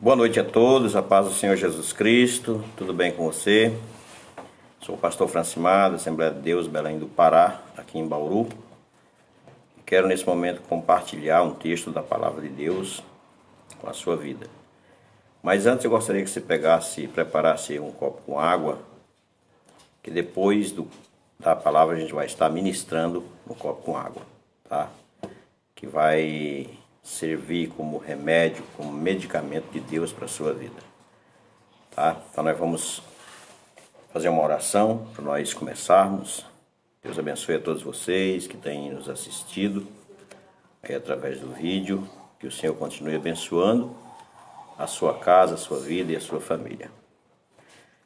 Boa noite a todos, a paz do Senhor Jesus Cristo, tudo bem com você? Sou o pastor Francimar, da Assembleia de Deus, Belém do Pará, aqui em Bauru. Quero nesse momento compartilhar um texto da Palavra de Deus com a sua vida. Mas antes eu gostaria que você preparasse um copo com água, que depois da palavra a gente vai estar ministrando no copo com água, tá? Que vai servir como remédio, como medicamento de Deus para a sua vida, tá? Então nós vamos fazer uma oração para nós começarmos. Deus abençoe a todos vocês que têm nos assistido aí através do vídeo, que o Senhor continue abençoando a sua casa, a sua vida e a sua família.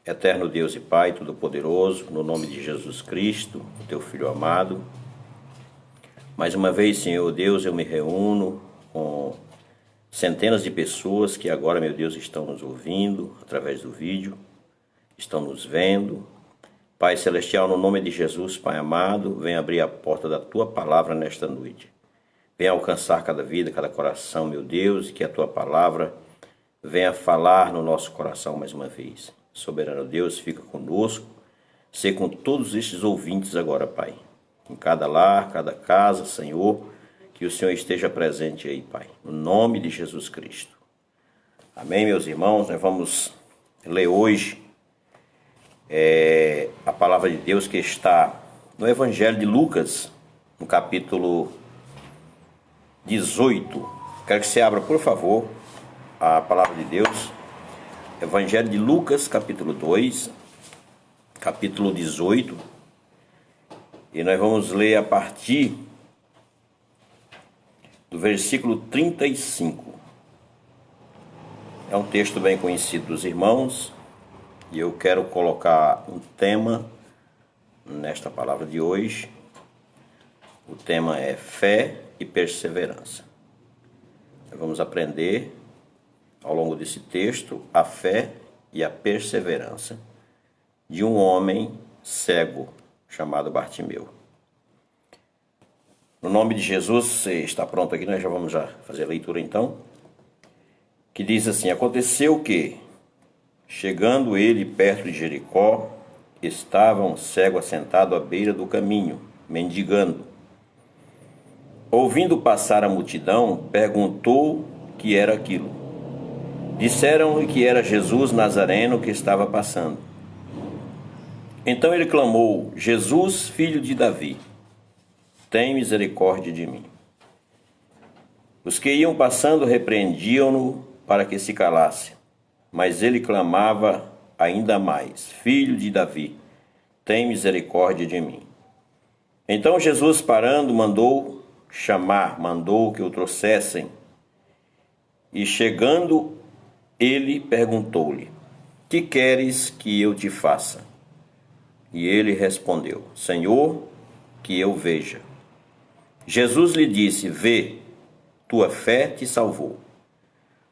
Eterno Deus e Pai Todo-Poderoso, no nome de Jesus Cristo, o Teu Filho amado, mais uma vez, Senhor Deus, eu me reúno com centenas de pessoas que agora, meu Deus, estão nos ouvindo através do vídeo, estão nos vendo. Pai Celestial, no nome de Jesus, Pai amado, vem abrir a porta da Tua Palavra nesta noite. Venha alcançar cada vida, cada coração, meu Deus, e que a Tua Palavra venha falar no nosso coração mais uma vez. Soberano Deus, fica conosco, sê com todos estes ouvintes agora, Pai. Em cada lar, cada casa, Senhor, que o Senhor esteja presente aí, Pai. No nome de Jesus Cristo. Amém, meus irmãos? Nós vamos ler hoje a palavra de Deus que está no Evangelho de Lucas, no capítulo 18. Quero que você abra, por favor, a palavra de Deus. Evangelho de Lucas, capítulo 2, capítulo 18. E nós vamos ler a partir do versículo 35. É um texto bem conhecido dos irmãos, e eu quero colocar um tema nesta palavra de hoje. O tema é fé e perseverança. Nós vamos aprender ao longo desse texto a fé e a perseverança de um homem cego chamado Bartimeu. No nome de Jesus, você está pronto aqui? Nós já vamos fazer a leitura então. Que diz assim: aconteceu que, chegando ele perto de Jericó, estava um cego assentado à beira do caminho, mendigando. Ouvindo passar a multidão, perguntou o que era aquilo. Disseram-lhe que era Jesus Nazareno que estava passando. Então ele clamou: Jesus, filho de Davi, tem misericórdia de mim. Os que iam passando repreendiam-no para que se calasse, mas ele clamava ainda mais: Filho de Davi, tem misericórdia de mim. Então Jesus, parando, mandou que o trouxessem. E chegando ele, perguntou-lhe: que queres que eu te faça? E ele respondeu: Senhor, que eu veja. Jesus lhe disse: vê, tua fé te salvou.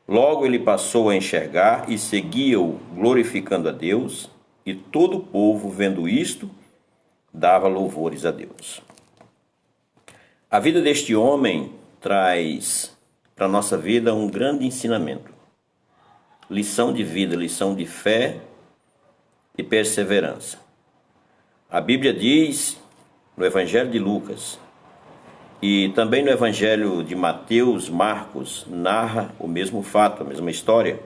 Logo ele passou a enxergar e seguia-o, glorificando a Deus, e todo o povo, vendo isto, dava louvores a Deus. A vida deste homem traz para a nossa vida um grande ensinamento. Lição de vida, lição de fé e perseverança. A Bíblia diz, no Evangelho de Lucas, e também no Evangelho de Mateus, Marcos, narra o mesmo fato, a mesma história,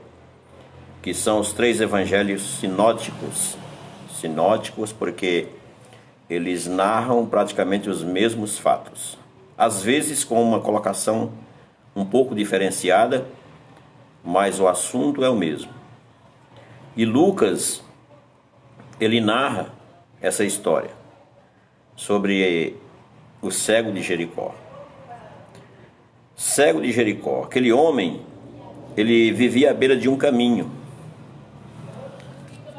que são os três evangelhos sinóticos. Sinóticos porque eles narram praticamente os mesmos fatos. Às vezes com uma colocação um pouco diferenciada, mas o assunto é o mesmo. E Lucas, ele narra essa história sobre o cego de Jericó. Cego de Jericó, aquele homem, ele vivia à beira de um caminho.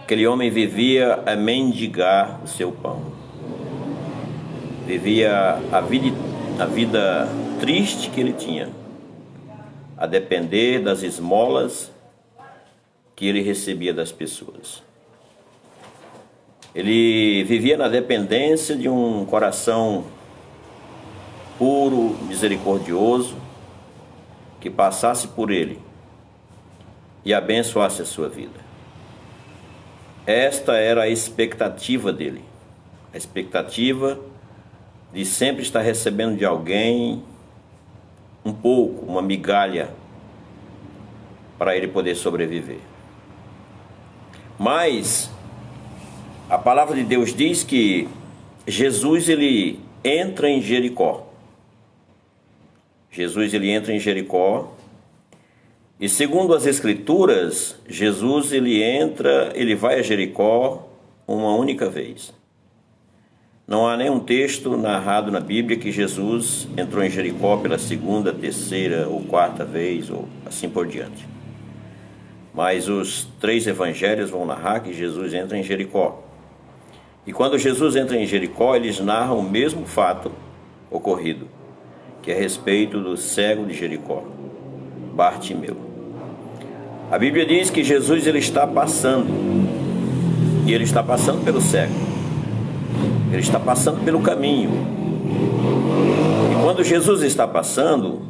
Aquele homem vivia a mendigar o seu pão. Vivia a vida triste que ele tinha, a depender das esmolas que ele recebia das pessoas. Ele vivia na dependência de um coração puro, misericordioso, que passasse por ele e abençoasse a sua vida. Esta era a expectativa dele, a expectativa de sempre estar recebendo de alguém um pouco, uma migalha, para ele poder sobreviver. Mas a palavra de Deus diz que Jesus ele entra em Jericó. Jesus ele entra em Jericó. E segundo as Escrituras, Jesus ele vai a Jericó uma única vez. Não há nenhum texto narrado na Bíblia que Jesus entrou em Jericó pela segunda, terceira ou quarta vez, ou assim por diante. Mas os 3 evangelhos vão narrar que Jesus entra em Jericó. E quando Jesus entra em Jericó, eles narram o mesmo fato ocorrido, que é a respeito do cego de Jericó, Bartimeu. A Bíblia diz que Jesus ele está passando, e ele está passando pelo cego, ele está passando pelo caminho. E quando Jesus está passando,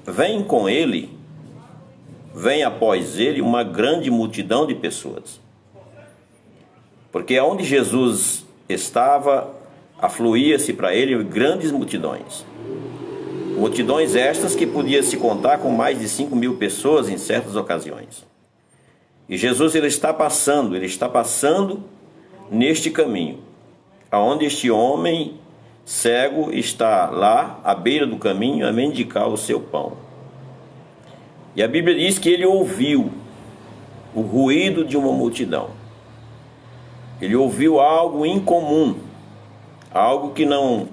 vem com ele, vem após ele uma grande multidão de pessoas. Porque onde Jesus estava, afluía-se para ele grandes multidões. Multidões estas que podia se contar com mais de 5.000 pessoas em certas ocasiões. E Jesus ele está passando neste caminho, aonde este homem cego está lá à beira do caminho a mendigar o seu pão. E a Bíblia diz que ele ouviu o ruído de uma multidão. Ele ouviu algo incomum, algo que não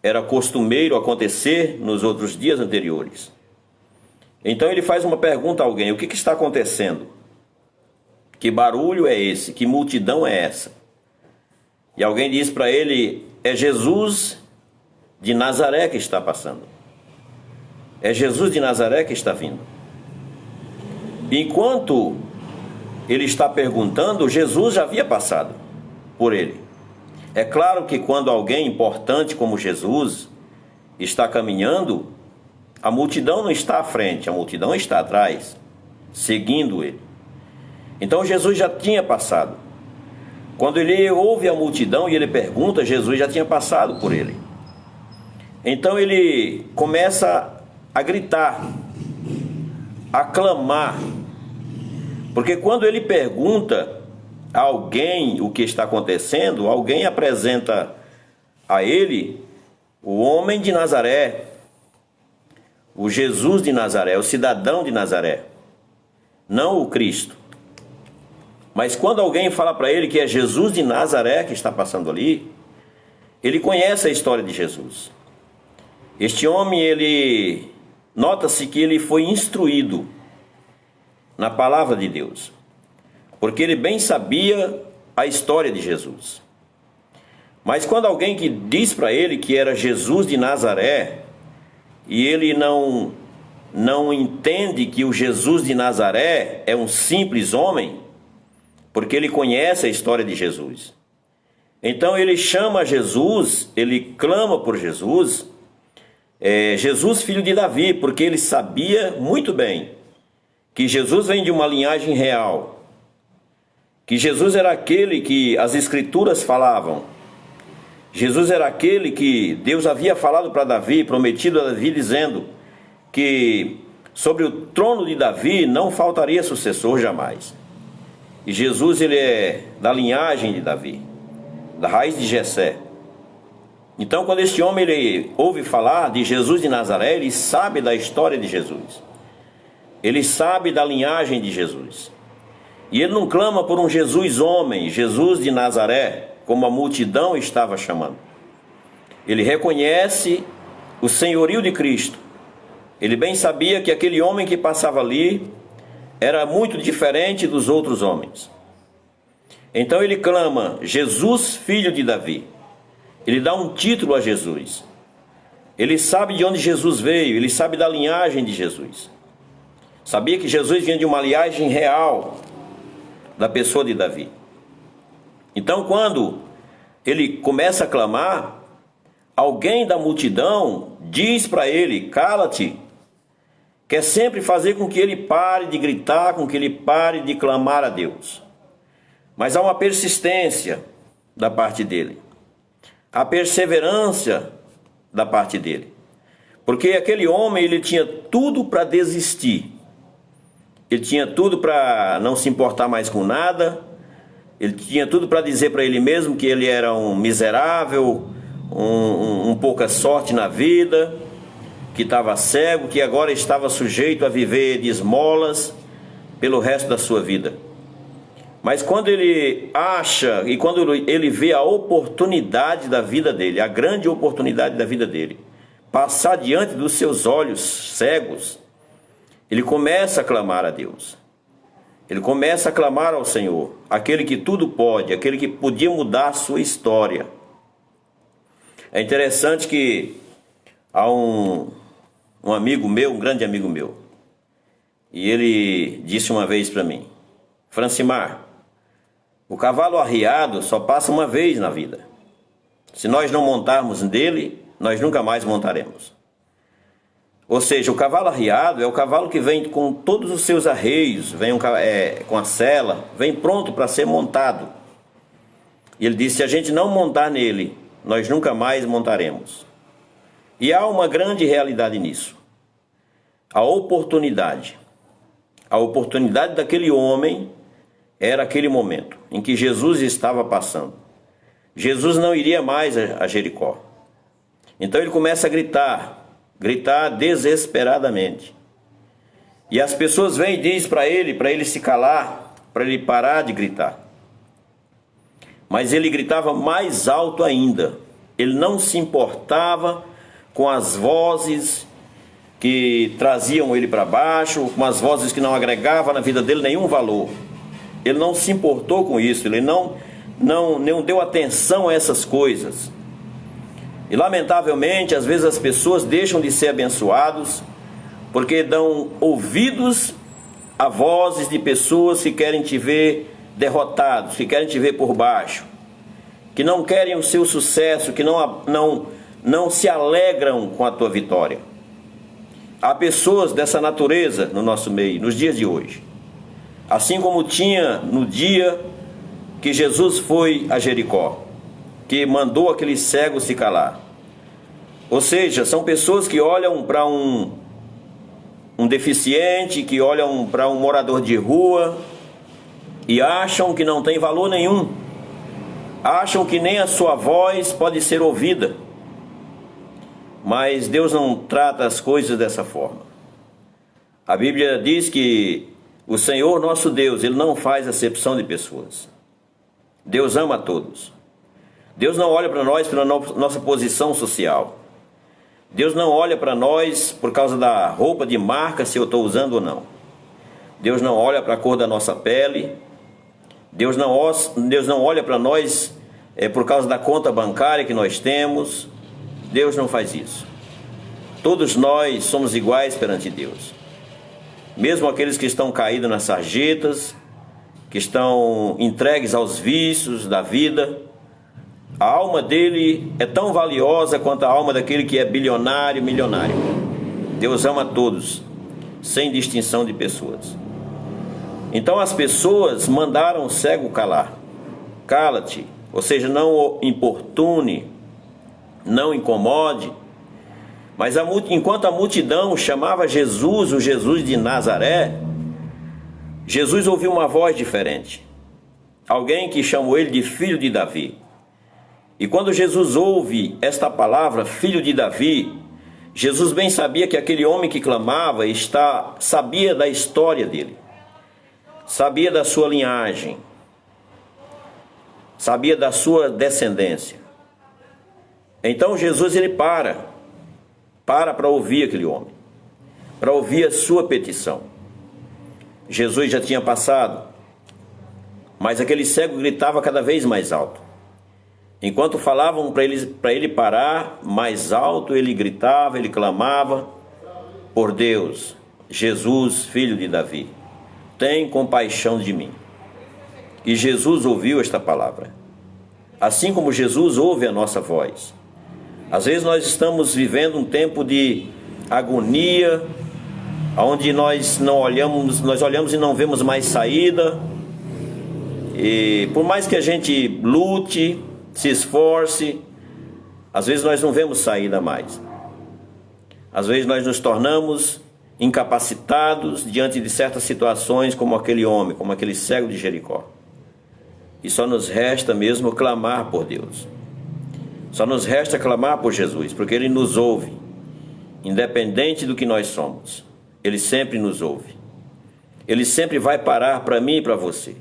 era costumeiro acontecer nos outros dias anteriores. Então ele faz uma pergunta a alguém: o que está acontecendo? Que barulho é esse? Que multidão é essa? E alguém diz para ele: é Jesus de Nazaré que está passando. É Jesus de Nazaré que está vindo. Enquanto ele está perguntando, Jesus já havia passado por ele. É claro que quando alguém importante como Jesus está caminhando, a multidão não está à frente, a multidão está atrás, seguindo ele. Então Jesus já tinha passado. Quando ele ouve a multidão e ele pergunta, Jesus já tinha passado por ele. Então ele começa a gritar, a clamar, porque quando ele pergunta a alguém o que está acontecendo, alguém apresenta a ele o homem de Nazaré, o Jesus de Nazaré, o cidadão de Nazaré, não o Cristo. Mas quando alguém fala para ele que é Jesus de Nazaré que está passando ali, ele conhece a história de Jesus. Este homem, nota-se que ele foi instruído na palavra de Deus, porque ele bem sabia a história de Jesus. Mas quando alguém que diz para ele que era Jesus de Nazaré, e ele não entende que o Jesus de Nazaré é um simples homem, porque ele conhece a história de Jesus. Então ele chama Jesus, ele clama por Jesus, Jesus filho de Davi, porque ele sabia muito bem que Jesus vem de uma linhagem real, que Jesus era aquele que as Escrituras falavam. Jesus era aquele que Deus havia falado para Davi, prometido a Davi, dizendo que sobre o trono de Davi não faltaria sucessor jamais. E Jesus ele é da linhagem de Davi, da raiz de Jessé. Então quando este homem ele ouve falar de Jesus de Nazaré, ele sabe da história de Jesus. Ele sabe da linhagem de Jesus. E ele não clama por um Jesus homem, Jesus de Nazaré, como a multidão estava chamando. Ele reconhece o senhorio de Cristo. Ele bem sabia que aquele homem que passava ali era muito diferente dos outros homens. Então ele clama: Jesus, filho de Davi. Ele dá um título a Jesus. Ele sabe de onde Jesus veio, ele sabe da linhagem de Jesus. Sabia que Jesus vinha de uma linhagem real da pessoa de Davi. Então quando ele começa a clamar, alguém da multidão diz para ele: cala-te, quer sempre fazer com que ele pare de gritar, com que ele pare de clamar a Deus. Mas há uma persistência da parte dele, a perseverança da parte dele. Porque aquele homem, ele tinha tudo para desistir. Ele tinha tudo para não se importar mais com nada. Ele tinha tudo para dizer para ele mesmo que ele era um miserável, um pouca sorte na vida, que estava cego, que agora estava sujeito a viver de esmolas pelo resto da sua vida. Mas quando ele acha e quando ele vê a oportunidade da vida dele, a grande oportunidade da vida dele, passar diante dos seus olhos cegos, ele começa a clamar a Deus. Ele começa a clamar ao Senhor, aquele que tudo pode, aquele que podia mudar a sua história. É interessante que há um amigo meu, um grande amigo meu, e ele disse uma vez para mim: Francimar, o cavalo arriado só passa uma vez na vida. Se nós não montarmos nele, nós nunca mais montaremos. Ou seja, o cavalo arriado é o cavalo que vem com todos os seus arreios, vem com a sela, vem pronto para ser montado. E ele disse: se a gente não montar nele, nós nunca mais montaremos. E há uma grande realidade nisso. A oportunidade daquele homem era aquele momento em que Jesus estava passando. Jesus não iria mais a Jericó. Então ele começa a gritar desesperadamente. E as pessoas vêm e dizem para ele se calar, para ele parar de gritar. Mas ele gritava mais alto ainda. Ele não se importava com as vozes que traziam ele para baixo, com as vozes que não agregavam na vida dele nenhum valor. Ele não se importou com isso, ele não deu atenção a essas coisas. E lamentavelmente, às vezes as pessoas deixam de ser abençoados porque dão ouvidos a vozes de pessoas que querem te ver derrotados, que querem te ver por baixo, que não querem o seu sucesso, que não se alegram com a tua vitória. Há pessoas dessa natureza no nosso meio, nos dias de hoje. Assim como tinha no dia que Jesus foi a Jericó, que mandou aquele cego se calar. Ou seja, são pessoas que olham para um deficiente, que olham para um morador de rua e acham que não tem valor nenhum. Acham que nem a sua voz pode ser ouvida. Mas Deus não trata as coisas dessa forma. A Bíblia diz que o Senhor nosso Deus, Ele não faz acepção de pessoas. Deus ama a todos. Deus não olha para nós pela nossa posição social. Deus não olha para nós por causa da roupa de marca, se eu estou usando ou não. Deus não olha para a cor da nossa pele. Deus não olha para nós por causa da conta bancária que nós temos. Deus não faz isso. Todos nós somos iguais perante Deus. Mesmo aqueles que estão caídos nas sarjetas, que estão entregues aos vícios da vida, a alma dele é tão valiosa quanto a alma daquele que é bilionário, milionário. Deus ama a todos, sem distinção de pessoas. Então as pessoas mandaram o cego calar. Cala-te, ou seja, não o importune, não incomode. Mas enquanto a multidão chamava Jesus, o Jesus de Nazaré, Jesus ouviu uma voz diferente. Alguém que chamou ele de filho de Davi. E quando Jesus ouve esta palavra, filho de Davi, Jesus bem sabia que aquele homem que clamava sabia da história dele, sabia da sua linhagem, sabia da sua descendência. Então Jesus ele para ouvir aquele homem, para ouvir a sua petição. Jesus já tinha passado, mas aquele cego gritava cada vez mais alto. Enquanto falavam para ele parar, mais alto ele gritava, ele clamava: por Deus, Jesus, filho de Davi, tem compaixão de mim. E Jesus ouviu esta palavra, assim como Jesus ouve a nossa voz. Às vezes nós estamos vivendo um tempo de agonia, onde nós olhamos e não vemos mais saída, e por mais que a gente lute, se esforce, às vezes nós não vemos saída mais. Às vezes nós nos tornamos incapacitados diante de certas situações, como aquele homem, como aquele cego de Jericó. E só nos resta mesmo clamar por Deus. Só nos resta clamar por Jesus, porque Ele nos ouve, independente do que nós somos. Ele sempre nos ouve. Ele sempre vai parar para mim e para você.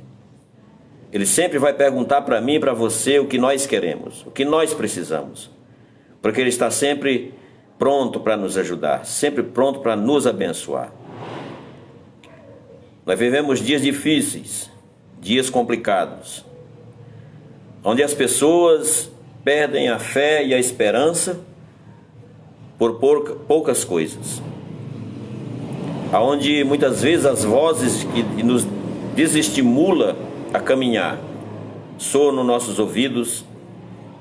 Ele sempre vai perguntar para mim e para você o que nós queremos, o que nós precisamos. Porque Ele está sempre pronto para nos ajudar, sempre pronto para nos abençoar. Nós vivemos dias difíceis, dias complicados, onde as pessoas perdem a fé e a esperança por poucas coisas. Onde muitas vezes as vozes que nos desestimulam a caminhar soam nos nossos ouvidos,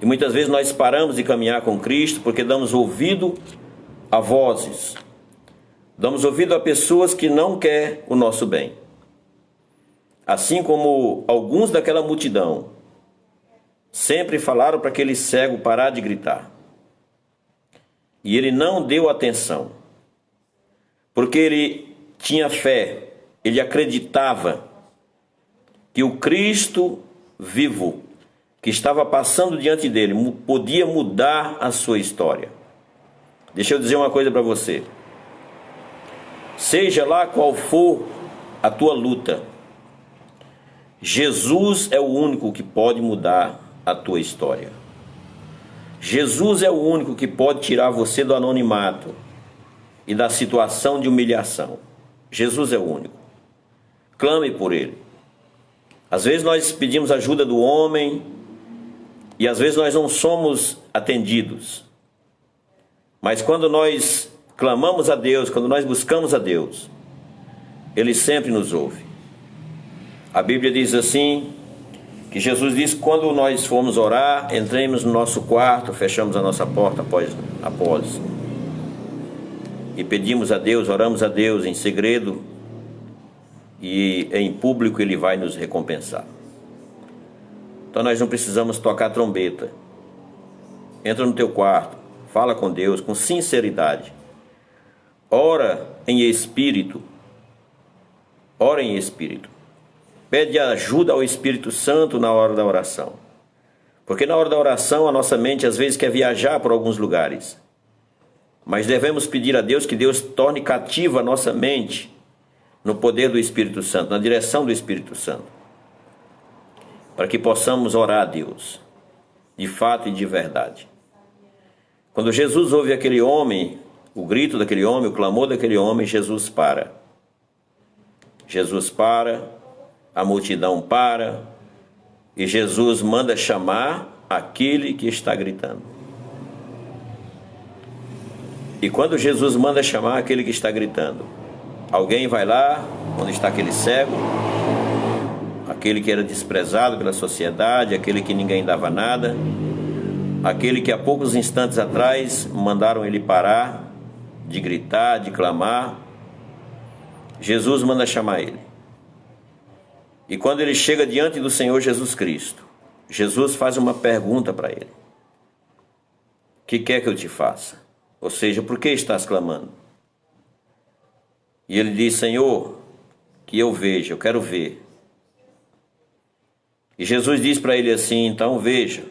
e muitas vezes nós paramos de caminhar com Cristo porque damos ouvido a vozes, damos ouvido a pessoas que não querem o nosso bem. Assim como alguns daquela multidão sempre falaram para aquele cego parar de gritar, e ele não deu atenção, porque ele tinha fé, ele acreditava que o Cristo vivo, que estava passando diante dele, podia mudar a sua história. Deixa eu dizer uma coisa para você. Seja lá qual for a tua luta, Jesus é o único que pode mudar a tua história. Jesus é o único que pode tirar você do anonimato e da situação de humilhação. Jesus é o único. Clame por Ele. Às vezes nós pedimos ajuda do homem e às vezes nós não somos atendidos. Mas quando nós clamamos a Deus, quando nós buscamos a Deus, Ele sempre nos ouve. A Bíblia diz assim, que Jesus disse que quando nós formos orar, entremos no nosso quarto, fechamos a nossa porta após e pedimos a Deus, oramos a Deus em segredo, e em público Ele vai nos recompensar. Então nós não precisamos tocar trombeta. Entra no teu quarto, fala com Deus com sinceridade, ora em espírito, pede ajuda ao Espírito Santo na hora da oração, porque na hora da oração a nossa mente às vezes quer viajar por alguns lugares, mas devemos pedir a Deus que Deus torne cativa a nossa mente no poder do Espírito Santo, na direção do Espírito Santo, para que possamos orar a Deus, de fato e de verdade. Quando Jesus ouve aquele homem, o grito daquele homem, o clamor daquele homem, Jesus para. A multidão para, e Jesus manda chamar aquele que está gritando. E quando Jesus manda chamar aquele que está gritando, alguém vai lá, onde está aquele cego, aquele que era desprezado pela sociedade, aquele que ninguém dava nada, aquele que há poucos instantes atrás mandaram ele parar de gritar, de clamar. Jesus manda chamar ele. E quando ele chega diante do Senhor Jesus Cristo, Jesus faz uma pergunta para ele: o que quer que eu te faça? Ou seja, por que estás clamando? E ele diz: Senhor, que eu veja, eu quero ver. E Jesus diz para ele assim: então veja.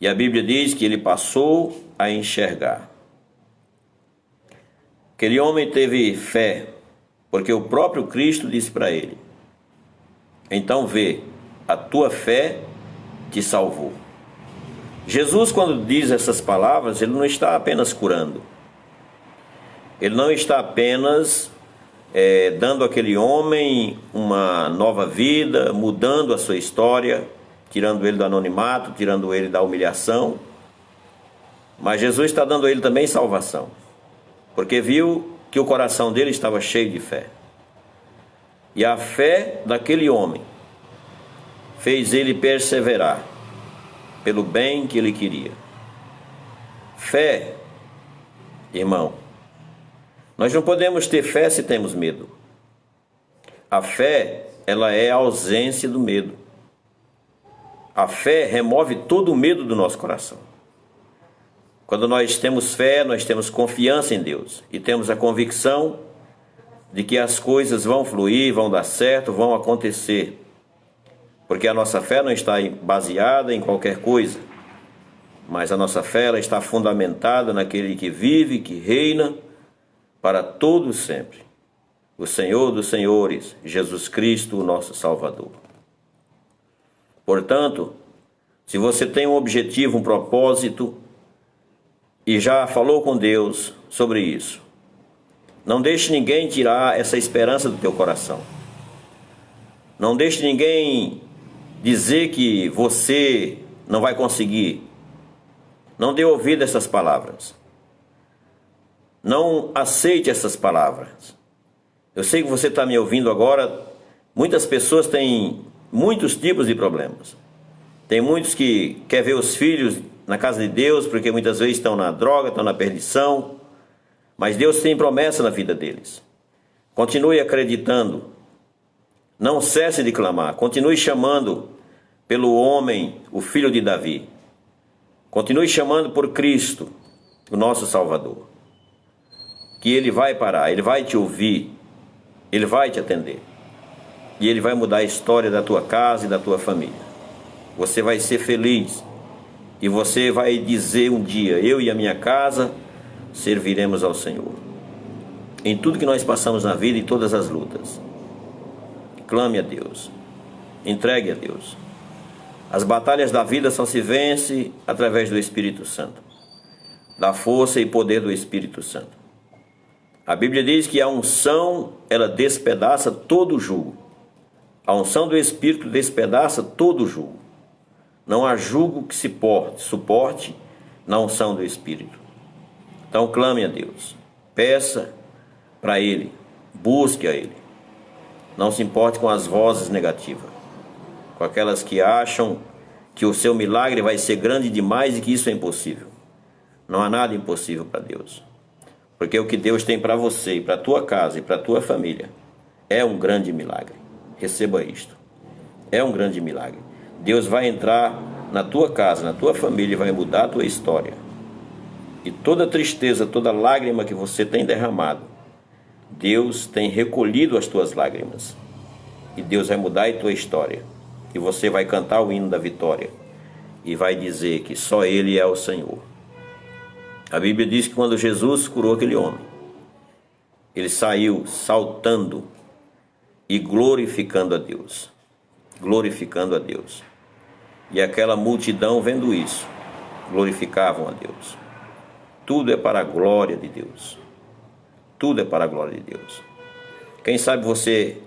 E a Bíblia diz que ele passou a enxergar. Aquele homem teve fé, porque o próprio Cristo disse para ele: então vê, a tua fé te salvou. Jesus, quando diz essas palavras, ele não está apenas curando. Ele não está apenas dando àquele homem uma nova vida, mudando a sua história, tirando ele do anonimato, tirando ele da humilhação. Mas Jesus está dando a ele também salvação, porque viu que o coração dele estava cheio de fé. E a fé daquele homem fez ele perseverar pelo bem que ele queria. Fé, irmão, Nós não podemos ter fé se temos medo. A fé, ela é a ausência do medo. A fé remove todo o medo do nosso coração. Quando nós temos fé, nós temos confiança em Deus e temos a convicção de que as coisas vão fluir, vão dar certo, vão acontecer. Porque a nossa fé não está baseada em qualquer coisa, mas a nossa fé ela está fundamentada naquele que vive, que reina para todos sempre. O Senhor dos Senhores, Jesus Cristo, o nosso Salvador. Portanto, se você tem um objetivo, um propósito, e já falou com Deus sobre isso, não deixe ninguém tirar essa esperança do teu coração. Não deixe ninguém dizer que você não vai conseguir. Não dê ouvido a essas palavras. Não aceite essas palavras. Eu sei que você está me ouvindo agora. Muitas pessoas têm muitos tipos de problemas. Tem muitos que querem ver os filhos na casa de Deus, porque muitas vezes estão na droga, estão na perdição. Mas Deus tem promessa na vida deles. Continue acreditando. Não cesse de clamar. Continue chamando pelo homem, o filho de Davi. Continue chamando por Cristo, o nosso Salvador. Que Ele vai parar, Ele vai te ouvir, Ele vai te atender. E Ele vai mudar a história da tua casa e da tua família. Você vai ser feliz. E você vai dizer um dia, eu e a minha casa serviremos ao Senhor. Em tudo que nós passamos na vida e todas as lutas. Clame a Deus. Entregue a Deus. As batalhas da vida só se vence através do Espírito Santo. Da força e poder do Espírito Santo. A Bíblia diz que a unção, ela despedaça todo o jugo. A unção do Espírito despedaça todo o jugo. Não há jugo que se suporte na unção do Espírito. Então clame a Deus. Peça para Ele. Busque a Ele. Não se importe com as vozes negativas. Com aquelas que acham que o seu milagre vai ser grande demais e que isso é impossível. Não há nada impossível para Deus. Porque o que Deus tem para você e para a tua casa e para a tua família é um grande milagre. Receba isto. É um grande milagre. Deus vai entrar na tua casa, na tua família e vai mudar a tua história. E toda tristeza, toda lágrima que você tem derramado, Deus tem recolhido as tuas lágrimas. E Deus vai mudar a tua história. E você vai cantar o hino da vitória. E vai dizer que só Ele é o Senhor. A Bíblia diz que quando Jesus curou aquele homem, ele saiu saltando e glorificando a Deus. Glorificando a Deus. E aquela multidão vendo isso, glorificavam a Deus. Tudo é para a glória de Deus. Tudo é para a glória de Deus. Quem sabe você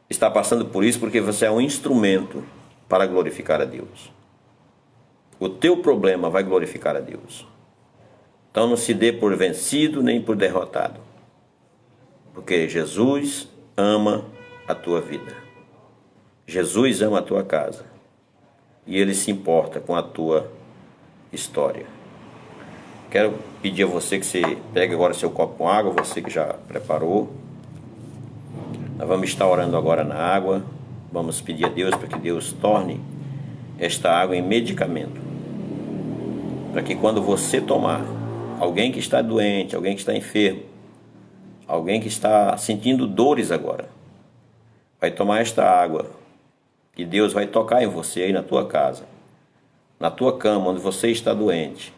está passando por isso porque você é um instrumento para glorificar a Deus. O teu problema vai glorificar a Deus. Então não se dê por vencido nem por derrotado. Porque Jesus ama a tua vida. Jesus ama a tua casa. E Ele se importa com a tua história. Quero pedir a você que você pegue agora seu copo com água, você que já preparou. Nós vamos estar orando agora na água. Vamos pedir a Deus para que Deus torne esta água em medicamento. Para que quando você tomar, alguém que está doente, alguém que está enfermo, alguém que está sentindo dores agora, vai tomar esta água. E Deus vai tocar em você aí na tua casa, na tua cama, onde você está doente.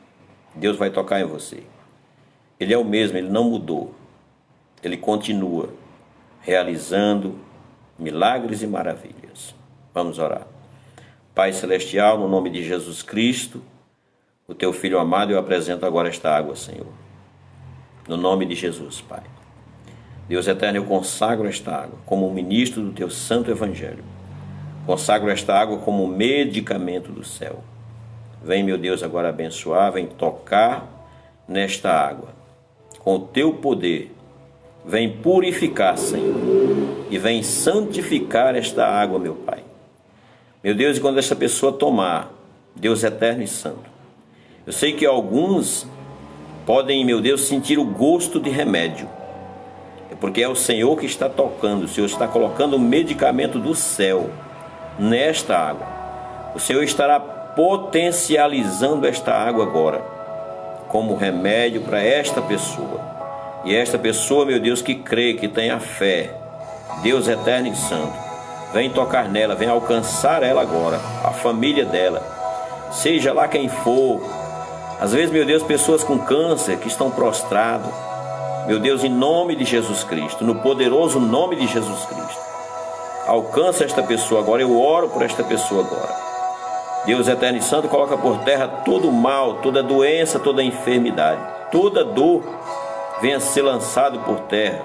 Deus vai tocar em você. Ele é o mesmo, Ele não mudou. Ele continua realizando milagres e maravilhas. Vamos orar. Pai Celestial, no nome de Jesus Cristo, o Teu Filho amado, eu apresento agora esta água, Senhor. No nome de Jesus, Pai. Deus eterno, eu consagro esta água como um ministro do Teu santo Evangelho. Consagro esta água como medicamento do céu. Vem, meu Deus, agora abençoar, vem tocar nesta água. Com o Teu poder, vem purificar, Senhor. E vem santificar esta água, meu Pai. Meu Deus, e quando essa pessoa tomar, Deus eterno e santo, eu sei que alguns podem, meu Deus, sentir o gosto de remédio. porque é o Senhor que está tocando. O Senhor está colocando o medicamento do céu nesta água. O Senhor estará potencializando esta água agora como remédio para esta pessoa. E esta pessoa, meu Deus, que crê, que tem a fé, Deus eterno e santo, vem tocar nela, vem alcançar ela agora, a família dela, seja lá quem for. Às vezes, meu Deus, pessoas com câncer que estão prostrados, meu Deus, em nome de Jesus Cristo, no poderoso nome de Jesus Cristo, alcança esta pessoa agora. Eu oro por esta pessoa agora. Deus eterno e santo, coloca por terra todo o mal, toda doença, toda enfermidade, toda dor venha ser lançado por terra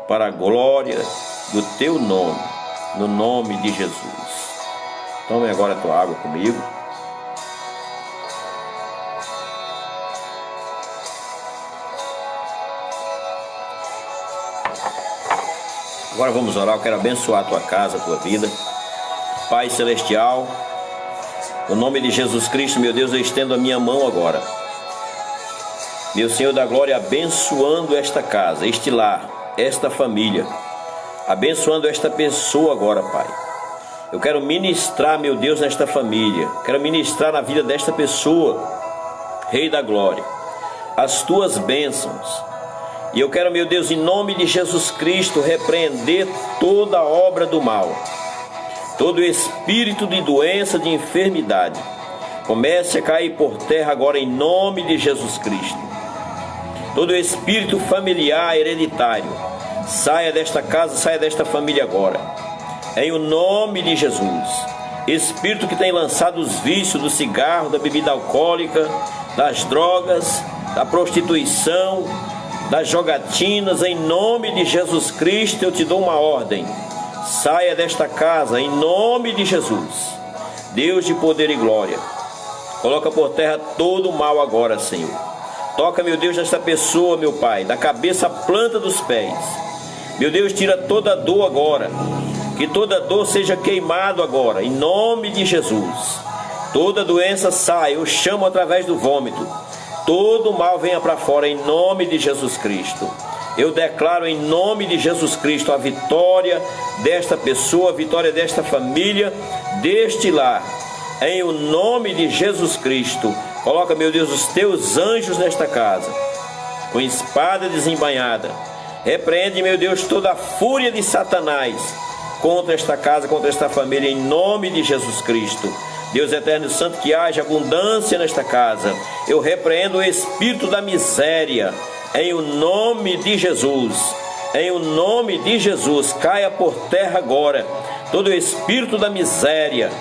para a glória do teu nome, no nome de Jesus. Tome agora a tua água comigo. Agora vamos orar. Eu quero abençoar a tua casa, a tua vida. Pai celestial, no nome de Jesus Cristo, meu Deus, eu estendo a minha mão agora, meu Senhor da glória, abençoando esta casa, este lar, esta família, abençoando esta pessoa agora, Pai. Eu quero ministrar, meu Deus, nesta família, quero ministrar na vida desta pessoa, Rei da glória, as tuas bênçãos. E eu quero, meu Deus, em nome de Jesus Cristo, repreender toda obra do mal, todo espírito de doença, de enfermidade, comece a cair por terra agora em nome de Jesus Cristo. Todo espírito familiar, hereditário, saia desta casa, saia desta família agora, em o nome de Jesus. Espírito que tem lançado os vícios do cigarro, da bebida alcoólica, das drogas, da prostituição, das jogatinas, em nome de Jesus Cristo, eu te dou uma ordem. Saia desta casa, em nome de Jesus. Deus de poder e glória, coloca por terra todo o mal agora, Senhor. Toca, meu Deus, nesta pessoa, meu Pai, da cabeça à planta dos pés. Meu Deus, tira toda dor agora. Que toda dor seja queimado agora, em nome de Jesus. Toda doença saia, eu chamo através do vômito. Todo mal venha para fora, em nome de Jesus Cristo. Eu declaro em nome de Jesus Cristo a vitória desta pessoa, a vitória desta família, deste lar. Em o nome de Jesus Cristo, coloca, meu Deus, os teus anjos nesta casa, com espada desembainhada. Repreende, meu Deus, toda a fúria de Satanás contra esta casa, contra esta família, em nome de Jesus Cristo. Deus eterno e santo, que haja abundância nesta casa. Eu repreendo o espírito da miséria, em o nome de Jesus. Em o nome de Jesus, caia por terra agora todo o espírito da miséria,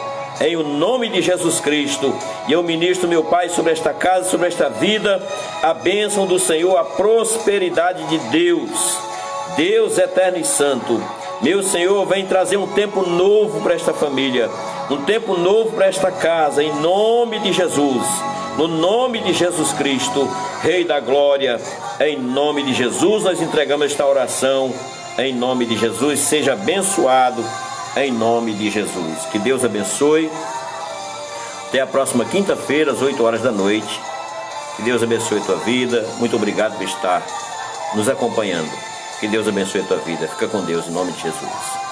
em o nome de Jesus Cristo. E eu ministro, meu Pai, sobre esta casa, sobre esta vida, a bênção do Senhor, a prosperidade de Deus. Deus eterno e santo, meu Senhor, vem trazer um tempo novo para esta família, um tempo novo para esta casa, em nome de Jesus, no nome de Jesus Cristo, Rei da glória. Em nome de Jesus nós entregamos esta oração, em nome de Jesus. Seja abençoado, em nome de Jesus. Que Deus abençoe. Até a próxima quinta-feira, às 8 horas da noite. Que Deus abençoe a tua vida. Muito obrigado por estar nos acompanhando. Que Deus abençoe a tua vida. Fica com Deus, em nome de Jesus.